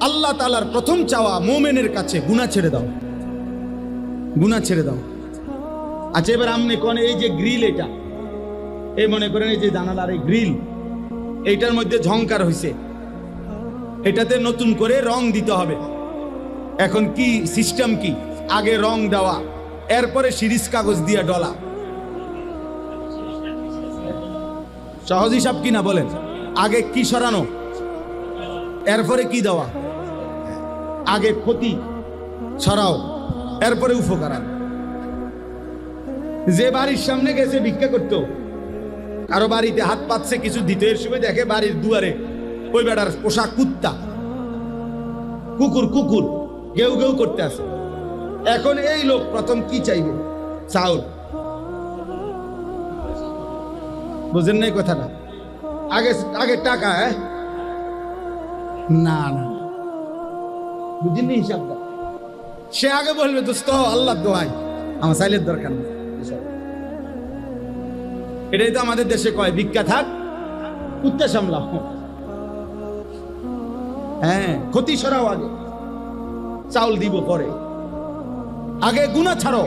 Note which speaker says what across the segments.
Speaker 1: আল্লাহ তাআলার প্রথম চাওয়া মুমিনের কাছে গুনাহ ছেড়ে দাও, গুনাহ ছেড়ে দাও। আচ্ছা এবার আপনি কোন এই যে গ্রিল, এটা এই মনে করেন এই যে জানালার এই গ্রিল, এইটার মধ্যে ঝংকার হইছে, এটাতে নতুন করে রং দিতে হবে। এখন কি সিস্টেম কি? আগে রং দেওয়া, এরপরে সিরিজ কাগজ দিয়ে ডলা। সহজ হিসাব কিনা বলেন? আগে কি সরানো, এরপরে কি দেওয়া? আগে ক্ষতি সরাও, এরপরে উপকার আনো। যে বাড়ির সামনে গেছে ভিক্ষা করতো, কারো বাড়িতে হাত পাচ্ছে কিছু দিতে, এর সময় দেখে বাড়ির দুয়ারে ওই বেটার পোশাক কুত্তা, কুকুর কুকুর গেউ গেউ করতে আসে। এখন এই লোক প্রথম কি চাইবে? চাউল। বুঝেন নাই কথাটা? আগে আগে টাকা। না না, বুঝিনি হিসাবটা। সে আগে বলবে দোস্ত আল্লাহ দোয়াই, আমার চাইলের দরকার নেই। এটাই তো আমাদের দেশে কয়, ভিক্ষা থাক কুত্তা সামলাও। হ্যাঁ, ক্ষতি সরাও আগে, চাউল দিব পরে। আগে গুনাহ ছাড়ো,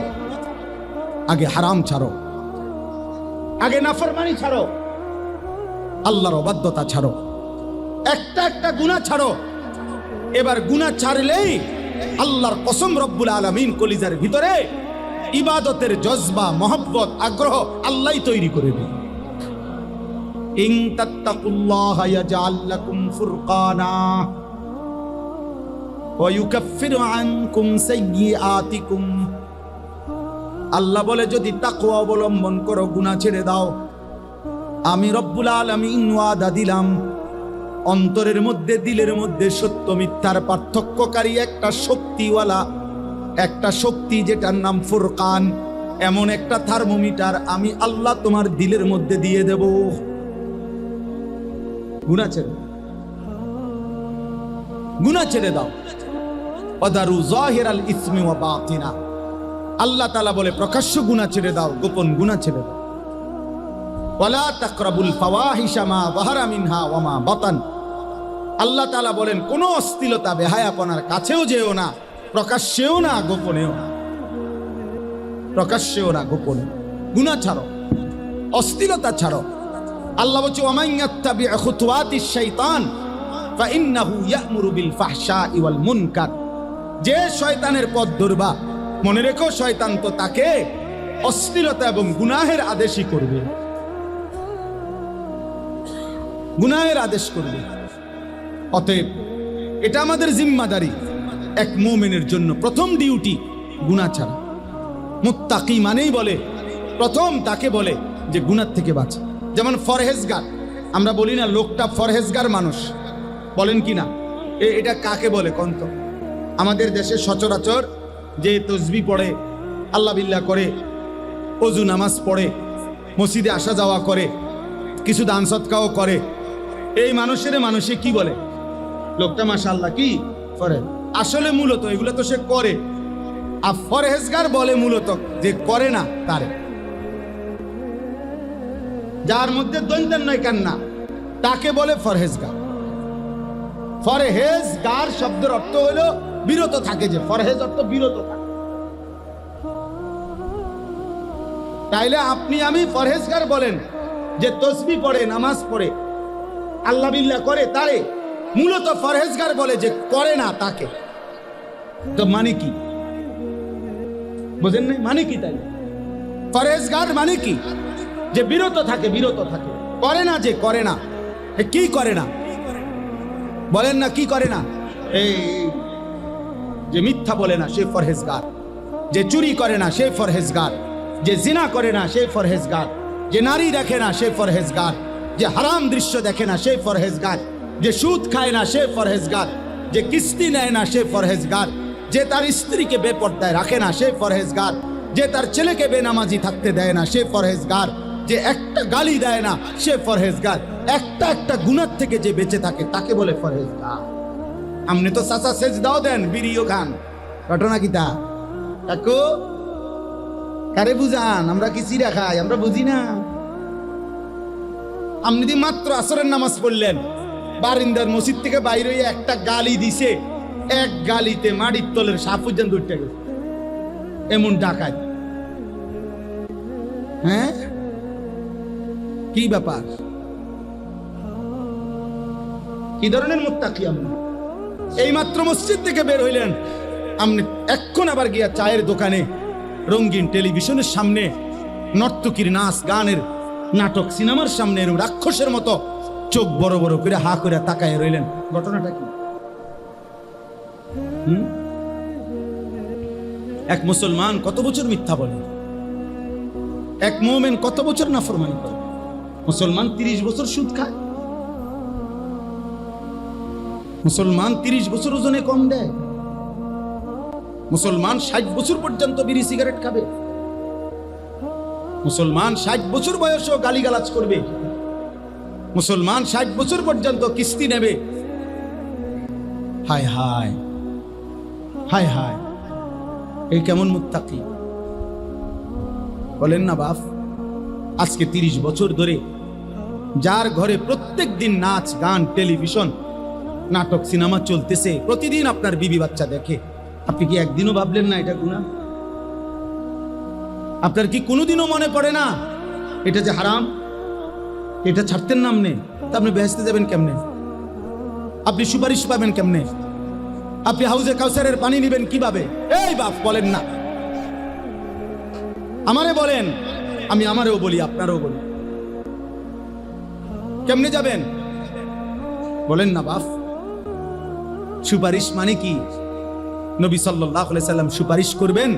Speaker 1: আগে হারাম ছাড়ো, আগে নাফরমানি ছাড়ো, আল্লাহর অবাধ্যতা ছাড়ো, একটা একটা গুনাহ ছাড়ো। এবার গুনাহ ছাড়লেই আল্লাহর কসম রব্বুল আলামিন কলিজার ভিতরে ইবাদতের জজবা, মহব্বত, আগ্রহ আল্লাহই তৈরি করে দেন। ইন তাত্তাকুল্লাহা ইয়াজআল লাকুম ফুরকানা ওয়া ইউকাফিরু আনকুম সাইয়্যাতিকুম। আল্লাহ বলে যদি তাকওয়া অবলম্বন করো, গুনাহ ছেড়ে দাও, আমি রব্বুল আলামিন ওয়াদা দিলাম অন্তরের মধ্যে, দিলের মধ্যে সত্য মিথ্যার পার্থক্যকারী একটা শক্তিওয়ালা, একটা শক্তি যেটার নাম ফুরকান, এমন একটা থার্মোমিটার আমি আল্লাহ তোমার দিলের মধ্যে দিয়ে দেব। গুনাহ ছেড়ে, গুনাহ ছেড়ে দাও। ওয়াদারু যাহিরাল ইসমি ওয়া বাতিনা। আল্লাহ তাআলা বলে প্রকাশ্য গুনাহ ছেড়ে দাও, গোপন গুনাহ ছেড়ে দাও। ওয়ালা তাকরাবুল ফাওয়াহিশা মা যাহারা মিনহা ওয়া মা বাতান। আল্লাহ তাআলা বলেন কোন অশ্লীলতা, বেহায়াপনার কাছেও যেও না, প্রকাশ্যেও না, গোপনেও না। প্রকাশ্যেও না, গোপনে। গুনাহ ছাড়ো, অশ্লীলতা ছাড়ো। আল্লাহ বলছে ওয়া মান ইয়াত্তাবি খুতুওয়াতিশ শাইতান ফাইন্নাহু ইয়া'মুরু বিল ফাহশাই ওয়াল মুনকার। যে শয়তানের পথ ধরবা, মনে রেখো শয়তান তো তাকে অশ্লীলতা এবং গুনাহের আদেশই করবে, গুনাহের আদেশ করবে। অতএব এটা আমাদের জিম্মাদারি, এক মুমিনের জন্য প্রথম ডিউটি গুনাহ ছাড়া। মুত্তাকি মানেই বলে প্রথম তাকে বলে যে গুনাহ থেকে বাঁচে। যেমন ফরহেজগার, আমরা বলি না লোকটা ফরহেজগার মানুষ, বলেন কি না? এটা কাকে বলে কন্ত? আমাদের দেশে সচরাচর যে তসবিহ পড়ে, আল্লাহ বিল্লাহ করে, ওযু নামাজ পড়ে, মসজিদে আসা যাওয়া করে, কিছু দান সদকাও করে, এই মানুষের মানুষে কি বলে? লোকটা মাশাআল্লাহ কি করে। আসলে মূলত এগুলো তো সে করে, আর ফরহেজগার বলে মূলত যে করে না তারে, যার মধ্যে দৈন্তান নয় কান্না, তাকে বলে ফরহেজগার। ফরহেজগার শব্দের অর্থ হলো বিরত থাকে, যে ফরহেজ অর্থ বিরত থাকে। তাইলে আপনি আমি ফরহেজগার বলেন যে তসবিহ পড়ে, নামাজ পড়ে, আল্লাহ বিল্লাহ করে, তারে মূলত ফরহেজগার বলে যে করে না তাকে। তো মানে কি বুঝেন না? মানে কি? তাই ফরহেজগার মানে কি? যে বিরত থাকে, বিরত থাকে, করে না, যে করে না। কি করে না বলেন না? কি করে না? এই যে মিথ্যা বলে না সে ফরহেজগার, যে চুরি করে না সে ফরহেজগার, যে জিনা করে না সে ফরহেজগার, যে নারী দেখে না সে ফরহেজগার, যে হারাম দৃশ্য দেখে না সে ফরহেজগার, যে সুদ খায় না সে ফরহেজগার, যে কিস্তি নেয় না সে ফরহেজগার, যে তার স্ত্রীকে বেপর্দায় রাখে না সে ফরহেজগার, যে তার ছেলেকে বেনামাজি থাকতে দেয় না সে ফরহেজগার, যে একটা গালি দেয় না সে ফরহেজগার। একটা একটা গুনাহ থেকে যে বেঁচে থাকে তাকে বলে ফরহেজগার। আপনি তো চাচা সেজদাও দেন, বিড়িও খান, ঘটনা কি তা? কাকু কারে বুঝান? আমরা কি চিরা খাই? আমরা বুঝি না। আপনি যদি মাত্র আসরের নামাজ পড়লেন, বারিন্দার মসজিদ থেকে বাইরে হয়ে একটা গালি দিছে, এক গালিতে মাটির তলের সাপ পর্যন্ত উঠে গেছে। এমন ডাকাত। হ্যাঁ, কি ব্যাপার? কি ধরনের মুত্তাকি আপনি? এই মাত্র মসজিদ থেকে বের হইলেন, আপনি এখন আবার গিয়া চায়ের দোকানে, রঙিন টেলিভিশনের সামনে, নর্তকীর নাচ গানের নাটক সিনেমার সামনে এরকম রাক্ষসের মতো চোখ বড় বড় করে হা করে তাকায় রইলেন। ঘটনাটা কি? এক মুসলমান কত বছর মিথ্যা বলে, এক মুমিন কত বছর নাফরমানি করে। মুসলমান 30 বছর সুদ খায়, মুসলমান 30 বছর ওজনে কম দেয়, মুসলমান 60 বছর পর্যন্ত বিড়ি সিগারেট খাবে, মুসলমান 60 বছর বয়সেও গালিগালাজ করবে, মুসলমান 60 বছর পর্যন্ত কিস্তি নেবে। হায় হায় হায় হায়, এই কেমন মুত্তাকি বলেন না বাপ? আজকে 30 বছর ধরে যার ঘরে প্রত্যেক দিন নাচ গান টেলিভিশন নাটক সিনেমা চলতেছে, প্রতিদিন আপনার বিবি বাচ্চা দেখে, আপনি কি একদিনও ভাবলেন না এটা গুনাহ? আপনার কি কোনোদিনও মনে পড়ে না এটা যে হারাম? এটা ছাড়তেন না আপনি, তা আপনি বেহেশতে যাবেন কেমনে? আপনি সুপারিশ পাবেন কেমনে? আপনি হাউজে কাউসারের পানি নেবেন কিভাবে? এই বাপ বলেন না, আমারে বলেন, আমি আমারও বলি আপনারও বলি, কেমনে যাবেন বলেন না বাপ? সুপারিশ মানে কি? নবী সাল্লাল্লাহু আলাইহি সাল্লাম সুপারিশ করবেন,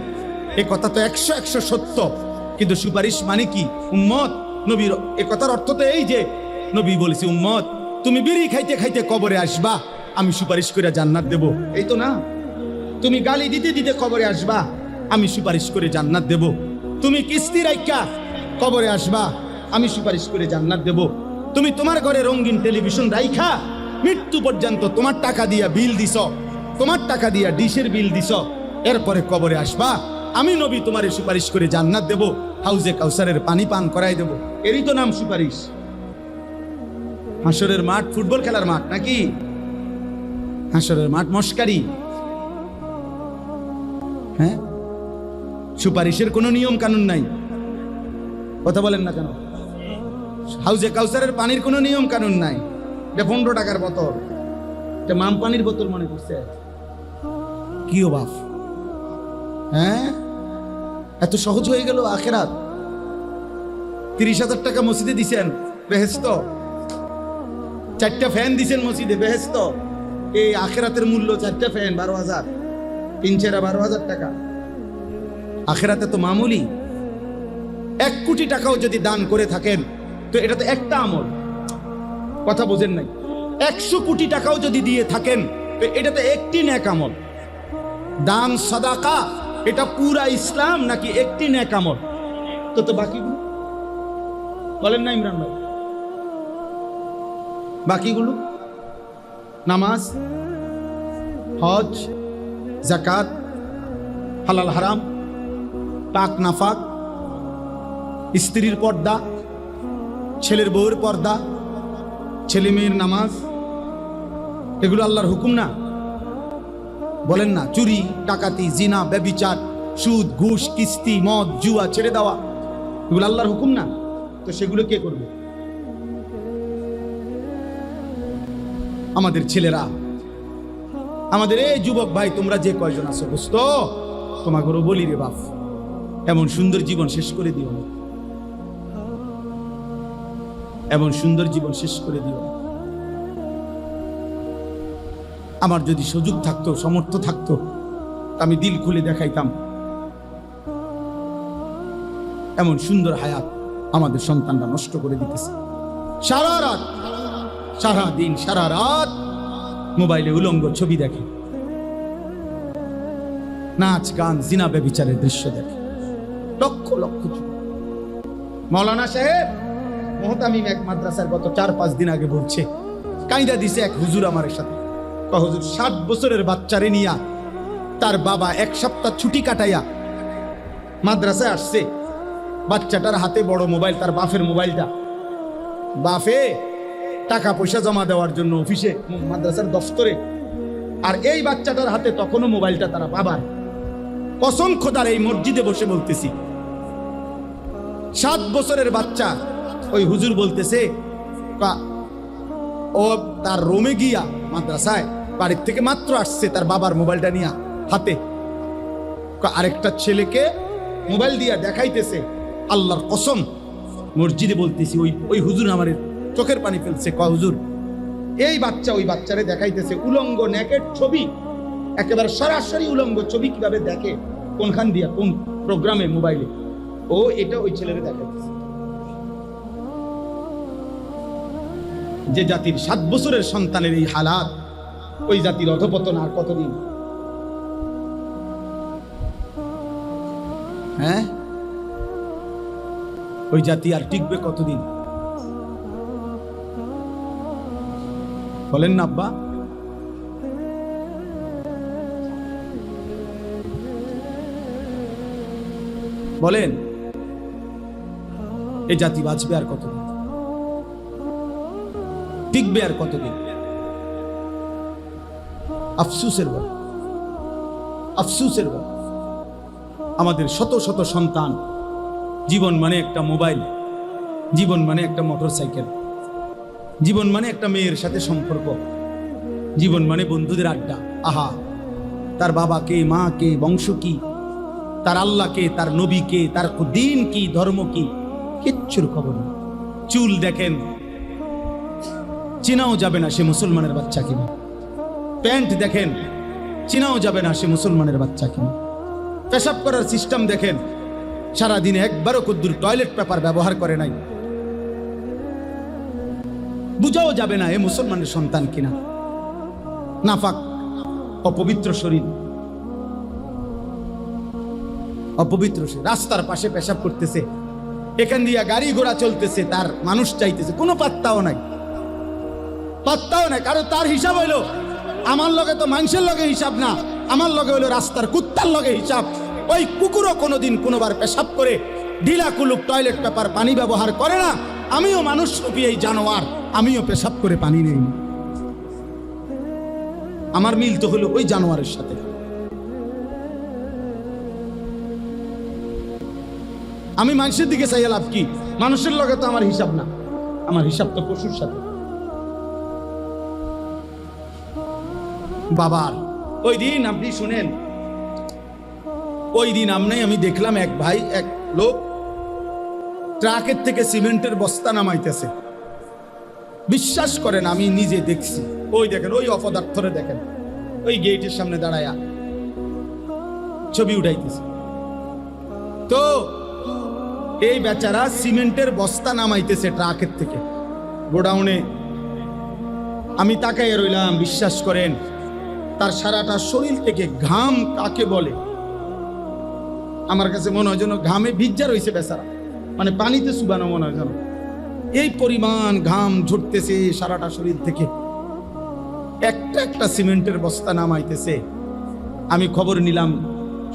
Speaker 1: এই কথা তো 100 সত্য, কিন্তু সুপারিশ মানে কি? উম্মত, নবীর এই কথার অর্থ তো এই যে নবী বলেছে, উম্মত তুমি বিড়ি খাইতে খাইতে কবরে আসবা, আমি সুপারিশ করে জান্নাত দেব, এই তো না? তুমি গালি দিতে দিতে কবরে আসবা, আমি সুপারিশ করে জান্নাত দেব। তুমি কিস্তি রাইখা কবরে আসবা, আমি সুপারিশ করে জান্নাত দেব। তুমি তোমার ঘরে রঙিন টেলিভিশন রাইখা মৃত্যু পর্যন্ত তোমার টাকা দিয়া বিল দিছ, তোমার টাকা দিয়া ডিশের বিল দিছ, এরপরে কবরে আসবা, আমি নবী তোমারে সুপারিশ করে জান্নাত দেব, হাউজে কাউসারের পানি পান করাই দেব। এরই তো নাম সুপারিশ। হাসরের মাঠ ফুটবল খেলার মাঠ নাকি? হাসরের মাঠ মস্কারি। হ্যাঁ, সুপারিশের কোনো নিয়ম কানুন নাই, কথা বলেন না কেন? হাউজে কাউসারের পানির কোনো নিয়ম কানুন নাই, এটা 15 টাকার বোতল, এটা মাম পানির বোতল মনে করছে। কি ও বাপ, হ্যাঁ, এত সহজ হয়ে গেল আখেরাত? 30,000 টাকা মসজিদে দিছেন, বেহেশত। 4টা ফ্যান দিছেন মসজিদে, বেহেশত। এই আখেরাতের মূল্য 4টা ফ্যান 12,000, 3 12,000 টাকা। আখেরাতে তো মামুলি। 1 কোটি টাকাও যদি দান করে থাকেন তো এটা তো একটা আমল, কথা বোঝেন নাই? 100 কোটি টাকাও যদি দিয়ে থাকেন তো এটা তো একটি নেক আমল। দান সাদাকা এটা পুরা ইসলাম নাকি একটি নেক আমল? তো বাকিগুলো বলেন না ইমরান ভাই? বাকিগুলো নামাজ, হজ, যাকাত, হালাল হারাম, পাক নাফাক, স্ত্রীর পর্দা, ছেলের বউয়ের পর্দা, ছেলে মেয়ের নামাজ, এগুলো আল্লাহর হুকুম না? বলেন না? চুরি, ডাকাতি, জিনা, ব্যভিচার, সুদ, ঘুষ, কিস্তি, মদ, জুয়া ছেড়ে দেওয়া, এগুলো আল্লাহর হুকুম না? তো সেগুলো কে করবে? আমাদের ছেলেরা, আমাদের এই যুবক ভাই, তোমরা যে কয়জন আছো দোস্ত, তোমাকেও বলি রে বাপ, এমন সুন্দর জীবন শেষ করে দিও না, এমন সুন্দর জীবন শেষ করে দিও না। আমার যদি সুযোগ থাকতো, সামর্থ্য থাকতো, আমি দিল খুলে দেখাইতাম এমন সুন্দর হায়াত আমাদের সন্তানরা নষ্ট করে দিতেছে। সারা রাত, সারা দিন, সারা রাত মোবাইলে উলঙ্গ ছবি দেখে, নাচ গান, জিনা ব্যভিচারের দৃশ্য দেখে, লক্ষ লক্ষ। মৌলানা সাহেব মোহতামিম এক মাদ্রাসার গত 4-5 দিন আগে বলছে, কাইদা দিছে এক হুজুর আমার সাথে, হুজুর 60 বছরের বাচ্চারে নিয়া তার বাবা 1 সপ্তাহ ছুটি কাটাইয়া মাদ্রাসায় আসছে, বাচ্চাটার হাতে বড় মোবাইল, তার বাপের মোবাইলটা, বাপে টাকা পয়সা জমা দেওয়ার জন্য অফিসে, মাদ্রাসার দফতরে। আর এই বাচ্চাটার হাতে তখনও মোবাইলটা তারা বাবার। কসম খোদার, এই মসজিদে বসে বলতেছি, 7 বছরের বাচ্চা। ওই হুজুর বলতেছে ও তার রুমে গিয়া মাদ্রাসায় বাড়ির থেকে মাত্র আসছে, তার বাবার মোবাইলটা নিয়ে হাতে আরেকটা ছেলেকে মোবাইল দিয়া দেখাইতেছে। আল্লাহর কসম, মসজিদে বলতেছি, ওই হুজুর আমার চোখের পানি ফেলছে। হুজুর, এই বাচ্চা ওই বাচ্চারে দেখাইতেছে উলঙ্গ নেকেট ছবি, একেবারে সরাসরি উলঙ্গ ছবি কিভাবে দেখে, কোনখান দিয়া, কোন প্রোগ্রামে, মোবাইলে, ও এটা ওই ছেলেরে দেখাইতেছে। যে জাতির 7 বছরের সন্তানের এই হালাত, ওই জাতির অধপতন আর কতদিন? হ্যাঁ, ওই জাতি আর টিকবে কতদিন? বলেন না আব্বা? বলেন, এই জাতি বাঁচবে আর কতদিন? টিকবে আর কতদিন? আফসুসের বল, আফসুসের বল। আমাদের শত শত সন্তান, জীবন মানে একটা মোবাইল, জীবন মানে একটা মোটরসাইকেল, জীবন মানে একটা মেয়ের সাথে সম্পর্ক, জীবন মানে বন্ধুদের আড্ডা। আহা, তার বাবা কে, মা কে, বংশ কি, তার আল্লাহ কে, তার নবী কে, তার দিন কি, ধর্ম কি, কিচ্ছুর খবর নেই। চুল দেখেন, চিনাও যাবে না সে মুসলমানের বাচ্চা কিনা। প্যান্ট দেখেন, চিনাও যাবে না সে মুসলমানের বাচ্চা কিনা। পেশাব করার সিস্টেম দেখেন, সারাদিনে একবারও কদ্দুর টয়লেট পেপার ব্যবহার করে নাই, বুঝাও যাবে না এ মুসলমানের সন্তান কিনা। নাফাক, অপবিত্র শরীর, অপবিত্র শরীর। রাস্তার পাশে পেশাব করতেছে, এখান দিয়া গাড়ি ঘোড়া চলতেছে, তার মানুষ চাইতেছে, কোনো পাত্তাও নাই, পাত্তাও নাই। কারণ তার হিসাব হইলো, আমার লগে তো মানুষের লগে হিসাব না, আমার লগে হইলো রাস্তার কুত্তার লগে হিসাব। ওই কুকুরও কোনোদিন কোনোবার পেশাব করে ঢিলা কুলুপ টয়লেট পেপার পানি ব্যবহার করে না। আমিও মানুষ রূপী এই জানোয়ার, আমিও পেশাব করে পানি নেই। আমার মিল তো হলো ওই জানোয়ারের সাথে। আমি মানুষের দিকে চাইয়া লাভ কি? মানুষের লগে তো আমার হিসাব না, আমার হিসাব তো পশুর সাথে। বাবার ওই দিন আপনি শুনেন, ওই দিন আমি দেখলাম এক ভাই, এক লোক ট্রাকের থেকে সিমেন্টের বস্তা নামাইতেছে। বিশ্বাস করেন, আমি নিজে দেখছি। ওই দেখেন, ওই অপদার্থরে দেখেন, ওই গেটের সামনে দাঁড়ায়া ছবি উঠাইতেছে। তো এই বেচারা সিমেন্টের বস্তা নামাইতেছে ট্রাকের থেকে গোডাউনে। আমি তাকাইয়া রইলাম। বিশ্বাস করেন, তার সারাটা শরীর থেকে ঘাম কাকে বলে আমার কাছে মনে হয় যেন ঘামে ভিজা রয়েছে বেচারা, মানে পানিতে চুবানো মনে হয় যেন। এই পরিমাণ ঘাম ঝরতেছে সারাটা শরীর থেকে, একটা একটা সিমেন্টের বস্তা নামাইতেছে। আমি খবর নিলাম,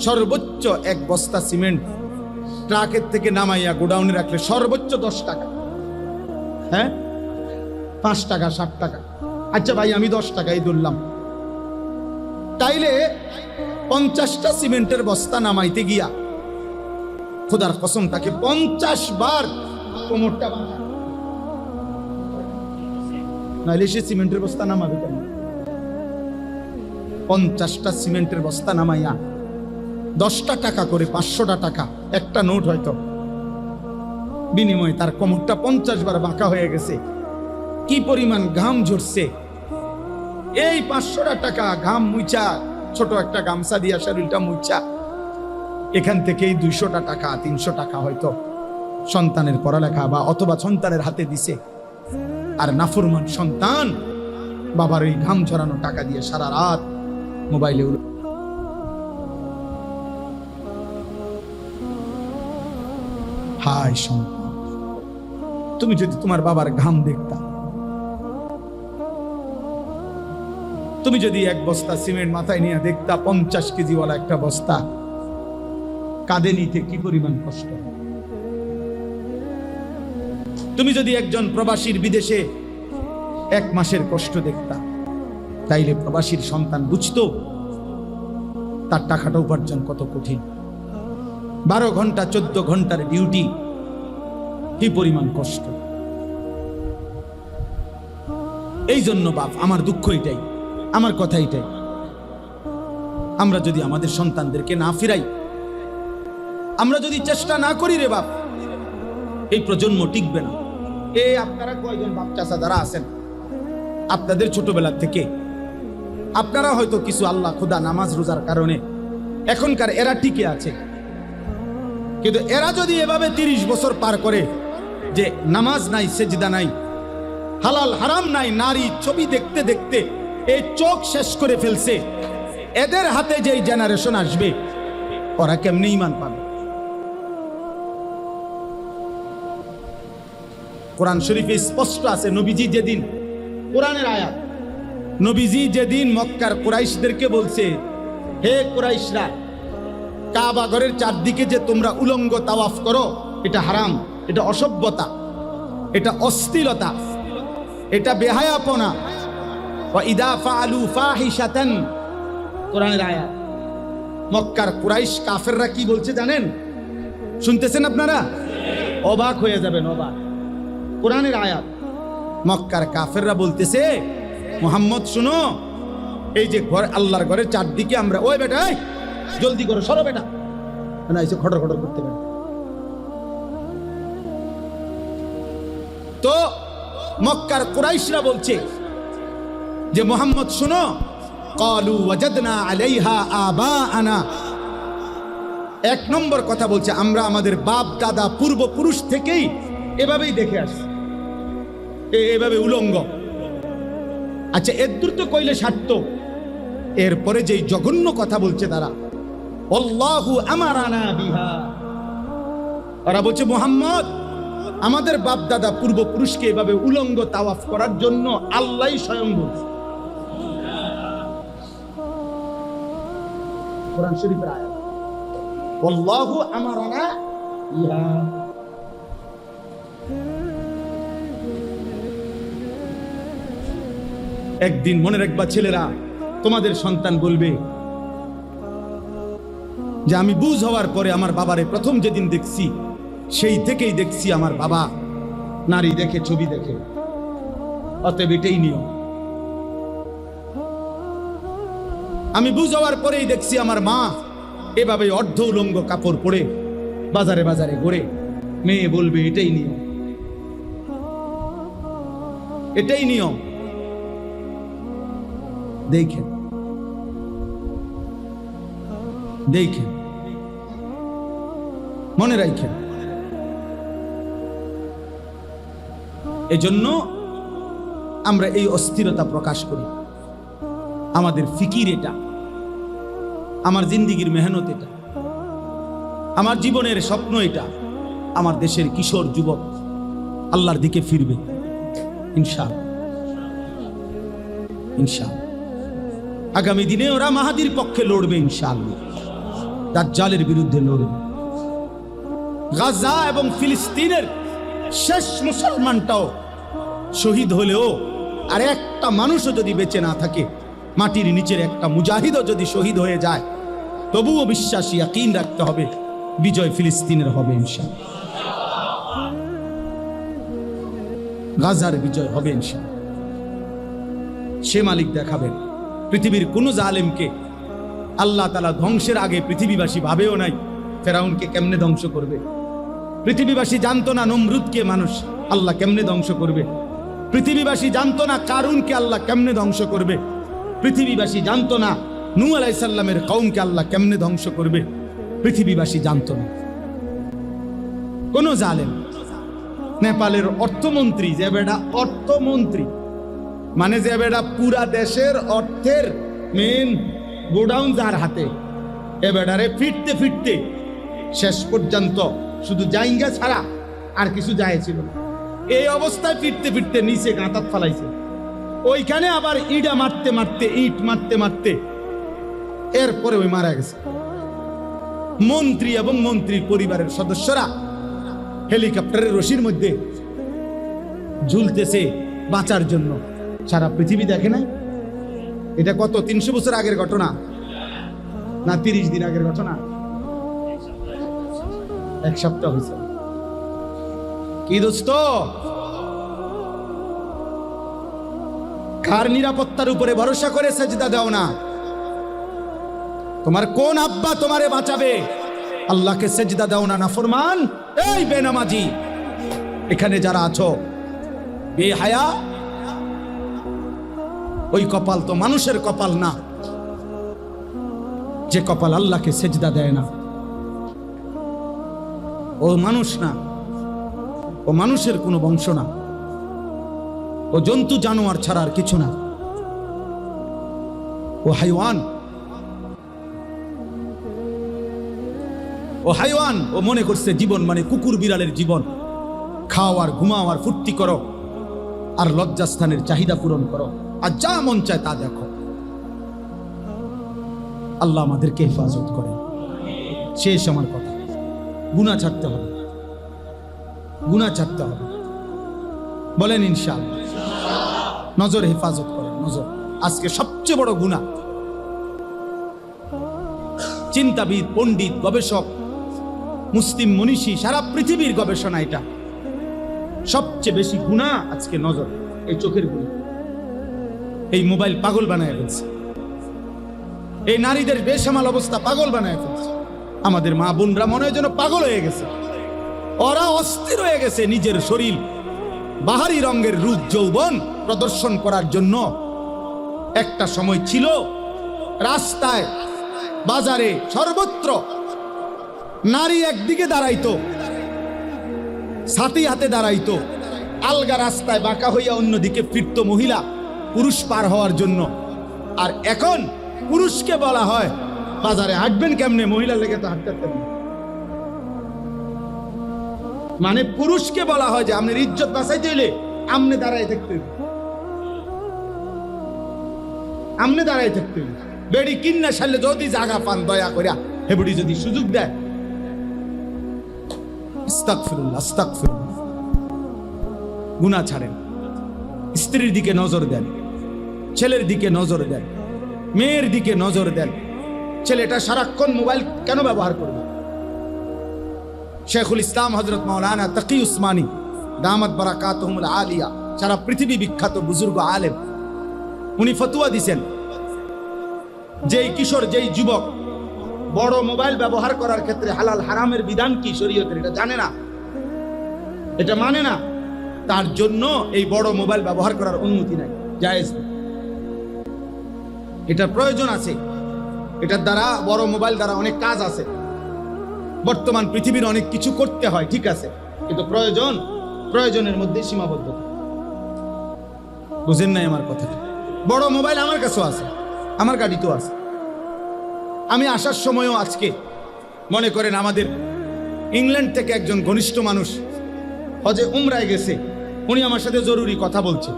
Speaker 1: সর্বোচ্চ এক বস্তা সিমেন্ট ট্রাকের থেকে নামাইয়া গোডাউনে রাখলে সর্বোচ্চ 10 টাকা। হ্যাঁ, 5 টাকা, 7 টাকা। আচ্ছা ভাই, আমি 10 টাকাই ধরলাম। তাইলে 50টা সিমেন্টের বস্তা নামাইতে গিয়া খোদার কসম তাকে 50 বার কোমরটা ভাঙা, নাইলে সে সিমেন্টের বস্তা নামাবে কেন? 50টা সিমেন্টের বস্তা নামাইয়া 10টা টাকা করে, 500টা টাকা একটা নোট হয়তো, বিনিময়ে তার কোমরটা 50 বার বাঁকা হয়ে গেছে। কি পরিমাণ ঘাম ঝরছে! এই 500টা টাকা ঘাম মুইচা, ছোট একটা গামছা দিয়া শরীরটা মুইচা, এখান থেকেই 200টা টাকা, 300 টাকা হয়তো সন্তানের পড়ালেখা বা অথবা সন্তানের হাতে দিছে। আর নাফরমান সন্তান বাবার এই ঘাম ঝরানো টাকা দিয়ে সারা রাত মোবাইলে। হায় সন্তান, তুমি যদি তোমার বাবার ঘাম দেখতা, তুমি যদি এক বস্তা সিমেন্ট মাথায় নিয়ে দেখতা, 50 কেজিওয়ালা একটা বস্তা কাঁধে নিতে কি পরিমাণ কষ্ট। তুমি যদি একজন প্রবাসীর বিদেশে 1 মাসের কষ্ট দেখতা, তাইলে প্রবাসীর সন্তান বুঝতো তার টাকাটা উপার্জন কত কঠিন। 12 ঘন্টা 14 ঘন্টার ডিউটি, কি পরিমাণ কষ্ট। এই জন্য বাপ, আমার দুঃখ এটাই, আমার কথা এটাই, আমরা যদি আমাদের সন্তানদেরকে না ফিরাই, আমরা যদি চেষ্টা না করি রে বাপ, এই প্রজন্ম টিকবে না। আপনারা কয়জন বাপ চাচা যারা আছেন, আপনাদের ছোটবেলা থেকে আপনারা হয়তো কিছু আল্লাহ খোদা নামাজ রোজার কারণে এখনকার এরা টিকে আছে, কিন্তু এরা যদি এভাবে 30 বছর পার করে যে নামাজ নাই, সেজদা নাই, হালাল হারাম নাই, নারী ছবি দেখতে দেখতে এই চোখ শেষ করে ফেলছে, এদের হাতে যেই জেনারেশন আসবে ওরা কেমনে ঈমান পাবে? কোরআন শরীফে স্পষ্ট আছে, নবীজি যেদিন, কোরআনের আয়াত, নবীজি যেদিন মক্কার কুরাইশদেরকে বলছে, হে কুরাইশরা, কাবা ঘরের চারদিকে যে তোমরা উলঙ্গ তাওয়াফ করো, এটা হারাম, এটা অসভ্যতা, এটা অশ্লীলতা, এটা বেহায়াপনা। ওয়া ইদা ফাআলু ফাহিশাতান, কোরআনের আয়াত। মক্কার কুরাইশ কাফেররা কি বলছে জানেন? শুনতেছেন আপনারা? অবাক হয়ে যাবেন, অবাক। কোরআনের আয়াত, মক্কার কাফেররা বলতেছে, মুহাম্মদ শুনো, এই যে ঘর, আল্লাহর ঘরের চারদিকে আমরা, ওই বেটা জলদি করো, সরো বেটা, না এসে খটর খটর করতে পারে। তো মক্কার কুরাইশরা বলছে যে মুহাম্মদ শুনো, ক্বালু ওয়াজাদনা আলাইহা আবাআনা, 1 নম্বর কথা বলছে, আমরা আমাদের বাপ দাদা পূর্বপুরুষ থেকেই এভাবেই দেখে আসি, এভাবে উলঙ্গ। আচ্ছা, এর দূর তো কইলে সারত। এরপরে যেই জঘন্য কথা বলছে তারা, আল্লাহু আমারানা বিহা, ওরা বলছে মুহাম্মদ, আমাদের বাপ দাদা পূর্বপুরুষকে এভাবে উলঙ্গ তাওয়াফ করার জন্য আল্লাহই স্বয়ং বলছে। কোরআন শরীফের আয়াত, আল্লাহু আমারানা বিহা। একদিন মনে রাখবা ছেলেরা, তোমাদের সন্তান বলবে যে আমি বুঝ হওয়ার পরে আমার বাবারে প্রথম যেদিন দেখছি, সেই থেকেই দেখছি আমার বাবা নারী দেখে, ছবি দেখে, অতএব এটাই নিয়ম। আমি বুঝ হওয়ার পরেই দেখছি আমার মা এভাবে অর্ধ উলঙ্গ কাপড় পরে বাজারে বাজারে ঘুরে, মেয়ে বলবে এটাই নিয়ম, এটাই নিয়ম। দেখেন, দেখেন, মনে রাখেন। এজন্য আমরা এই অস্থিরতা প্রকাশ করি। আমাদের ফিকির এটা, আমার জিন্দিগির মেহনত এটা, আমার জীবনের স্বপ্ন এটা, আমার দেশের কিশোর যুবক আল্লাহর দিকে ফিরবে ইনশাআল্লাহ, ইনশাআল্লাহ। আগামী দিনে ওরা মাহাদির পক্ষে লড়বে ইনশাআল্লাহ, দাজ্জালের বিরুদ্ধে লড়বে। গাজা এবং ফিলিস্তিনের শেষ মুসলমানটাও শহীদ হলেও, আর একটা মানুষও যদি বেঁচে না থাকে, মাটির নিচের একটা মুজাহিদও যদি শহীদ হয়ে যায়, তবুও বিশ্বাসী ইয়াকিন রাখতে হবে বিজয় ফিলিস্তিনের হবে ইনশাআল্লাহ, গাজার বিজয় হবে ইনশাআল্লাহ। সে মালিক দেখাবেন। পৃথিবীর কোন জালেমকে আল্লাহ তাআলা ধ্বংসের আগে পৃথিবীবাসী ভাবেও নাই ফেরাউনকে কেমনে ধ্বংস করবে। পৃথিবীবাসী জানতো না নমরুদকে মানুষ আল্লাহ কেমনে ধ্বংস করবে। পৃথিবীবাসী জানতো না কারুনকে আল্লাহ কেমনে ধ্বংস করবে। পৃথিবীবাসী জানতো না নূহ আলাইহিস সালামের কওমকে আল্লাহ কেমনে ধ্বংস করবে। পৃথিবীবাসী জানতো না। কোন জালেম, নেপালের অর্থমন্ত্রী, যে বেটা অর্থমন্ত্রী, মানে যে বেটা পুরা দেশের অর্থের মেন গোডাউন যার হাতে, এ বেটারে ফিরতে ফিরতে শেষ পর্যন্ত শুধু জাইঙ্গা ছাড়া আর কিছু যায়ছিল না। এই অবস্থায় ফিরতে ফিরতে নিচে গাঁতাত ফালাইছে। ওইখানে আবার ইটা মারতে মারতে, ইট মারতে মারতে এরপরে ওই মারা গেছে। মন্ত্রী এবং মন্ত্রীর পরিবারের সদস্যরা হেলিকপ্টারের রশির মধ্যে ঝুলতেছে বাঁচার জন্য। সারা পৃথিবী দেখে নাই। এটা কত 300 বছর আগের ঘটনা না 30 দিন আগের ঘটনা? এক সপ্তাহ হয়েছে। কি দোস্ত, কার নিরাপত্তার উপরে ভরসা করে সেজদা দাও না? তোমার কোন আব্বা তোমারে বাঁচাবে? আল্লাহকে সেজদা দাও না নাফরমান। এই বেনামাজি, এখানে যারা আছো বেহায়া, ওই কপাল তো মানুষের কপাল না, যে কপাল আল্লাহকে সেজদা দেয় না। ও মানুষ না, ও মানুষের কোনো বংশ না, ও জন্তু জানোয়ার ছাড়া আর কিছু না, ও হাইওয়ান। ও হাইওয়ান, ও মনে করছে জীবন মানে কুকুর বিড়ালের জীবন। খাও আর ঘুমাও আর ফুর্তি করো আর লজ্জাস্থানের চাহিদা পূরণ করো আর যা মন চায় তা দেখো। আল্লাহ আমাদেরকে হেফাজত করে। শেষ আমার কথা, গুনাহ ছাড়তে হবে, গুনাহ ছাড়তে হবে। বলেন ইনশাআল্লাহ। নজর হেফাজত করেন, নজর। আজকে সবচেয়ে বড় গুনাহ, চিন্তাবিদ, পণ্ডিত, গবেষক, মুসলিম মনীষী, সারা পৃথিবীর গবেষণা, এটা সবচেয়ে বেশি গুনাহ আজকে নজর, এই চোখের গুনাহ। এই মোবাইল পাগল বানায় ফেলছে, এই নারীদের বেসামাল অবস্থা পাগল বানায় ফেলছে। আমাদের মা বোনরা মনে হয় যেন পাগল হয়ে গেছে, ওরা অস্থির হয়ে গেছে নিজের শরীর বাহারি রঙের রূপ যৌবন প্রদর্শন করার জন্য। একটা সময় ছিল রাস্তায় বাজারে সর্বত্র নারী একদিকে দাঁড়াইতো, ছাতি হাতে দাঁড়াইতো, আলগা রাস্তায় বাঁকা হইয়া অন্যদিকে ফিরত মহিলা পুরুষ পার হওয়ার জন্য। আর এখন পুরুষকে বলা হয় বাজারে হাঁটবেন কেমনে, মহিলার লেগে তো হাঁটতে পারতেন না। মানে পুরুষকে বলা হয় যে আপনার ইজ্জত বাঁচাইতে হইলে আমনে দাঁড়াই থাকতে হইবে, আমনে দাঁড়াই থাকতে হইবে। বেড়ি কিন্না সারলে যদি জায়গা পান দয়া করিয়া হেবুড়ি যদি সুযোগ দেয়, আস্তাগফিরুল্লাহ, আস্তাগফিরুল্লাহ। গুনাহ ছাড়েন, স্ত্রীর দিকে নজর দেন, ছেলের দিকে নজর দেন, মেয়ের দিকে নজর দেন। ছেলেটা সারাক্ষণ মোবাইল কেন ব্যবহার করবে? শেখুল ইসলাম হযরত মাওলানা তাকি উসমানী দামাত বারাকাতুহুমুল আলিয়া, সারা পৃথিবী বিখ্যাত বুজুর্গ আলেম, উনি ফতোয়া দিয়েছেন যেই কিশোর, যেই যুবক বড় মোবাইল ব্যবহার করার ক্ষেত্রে হালাল হারামের বিধান কি শরীয়তের এটা জানে না, এটা মানে না, তার জন্য এই বড় মোবাইল ব্যবহার করার অনুমতি নাই, জায়েজ না। এটা প্রয়োজন আছে, এটার দ্বারা বড় মোবাইল দ্বারা অনেক কাজ আছে। বর্তমান পৃথিবীর অনেক কিছু করতে হয়, ঠিক আছে, কিন্তু প্রয়োজনের মধ্যে সীমাবদ্ধতা। বুঝেন নাই আমার কথা? বড় মোবাইল আমার কাছেও আছে, আমার গাড়িতেও আছে। আমি আসার সময়ও আজকে মনে করেন আমাদের ইংল্যান্ড থেকে একজন ঘনিষ্ঠ মানুষ হজে উমরায় গেছে, উনি আমার সাথে জরুরি কথা বলছে,